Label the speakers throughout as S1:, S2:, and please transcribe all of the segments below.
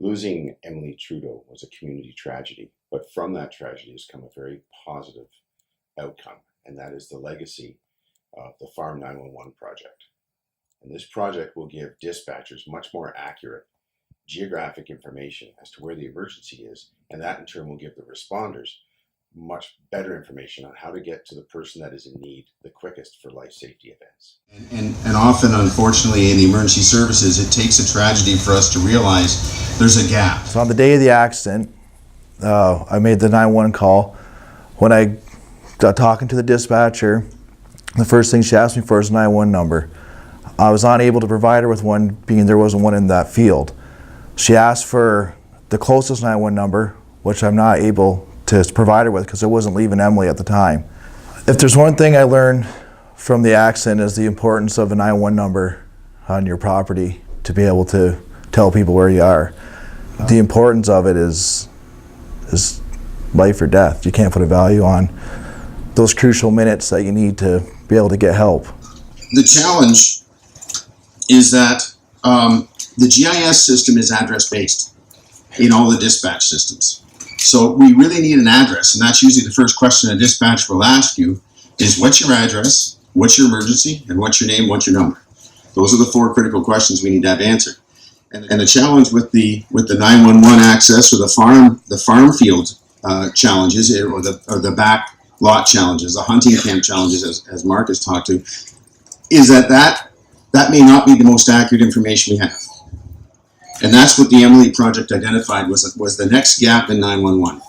S1: Losing Emily Trudeau was a community tragedy, but from that tragedy has come a very positive outcome, and that is the legacy of the Farm 911 project. And this project will give dispatchers much more accurate geographic information as to where the emergency is, and that in turn will give the responders much better information on how to get to the person that is in need the quickest for life safety events.
S2: And often, unfortunately, in the emergency services, it takes a tragedy for us to realize there's a gap.
S3: So on the day of the accident, I made the 911 call. When I got talking to the dispatcher, the first thing she asked me for is a 911 number. I was unable to provide her with one, being there wasn't one in that field. She asked for the closest 911 number, which I'm not able to provide her with because I wasn't leaving Emily at the time. If there's one thing I learned from the accident is the importance of a 911 number on your property to be able to tell people where you are. The importance of it is life or death. You can't put a value on those crucial minutes that you need to be able to get help.
S2: The challenge is that the GIS system is address-based in all the dispatch systems. So we really need an address, and that's usually the first question a dispatch will ask you is, what's your address, what's your emergency, and what's your name, what's your number? Those are the four critical questions we need to have answered. And the challenge with the 911 access or the farm field challenges, or the back lot challenges, the hunting camp challenges, as Mark has talked to, is that may not be the most accurate information we have. And that's what the Emily project identified was the next gap in 911.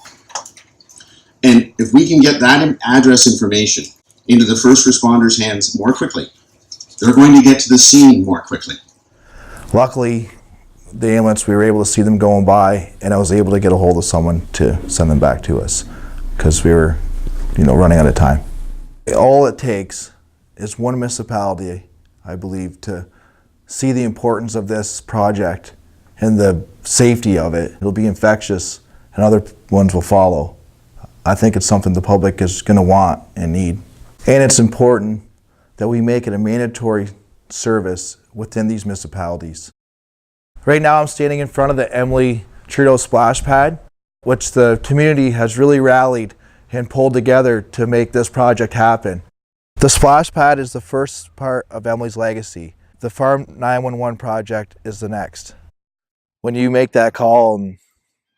S2: And if we can get that address information into the first responders' hands more quickly, they're going to get to the scene more quickly.
S3: Luckily, the ambulance, we were able to see them going by, and I was able to get a hold of someone to send them back to us because we were, running out of time. All it takes is one municipality, I believe, to see the importance of this project and the safety of it. It'll be infectious and other ones will follow. I think it's something the public is going to want and need. And it's important that we make it a mandatory service within these municipalities. Right now I'm standing in front of the Emily Trudeau splash pad, which the community has really rallied and pulled together to make this project happen. The splash pad is the first part of Emily's legacy. The Farm 911 project is the next. When you make that call and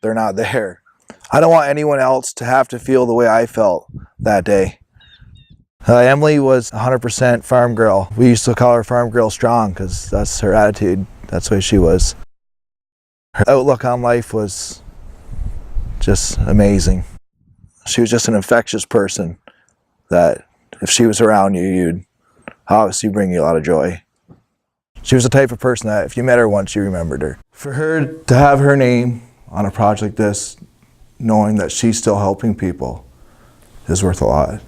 S3: they're not there, I don't want anyone else to have to feel the way I felt that day. Emily was 100% farm girl. We used to call her Farm Girl Strong because that's her attitude. That's the way she was. Her outlook on life was just amazing. She was just an infectious person that if she was around you, you'd obviously bring you a lot of joy. She was the type of person that if you met her once, you remembered her. For her to have her name on a project like this, knowing that she's still helping people, is worth a lot.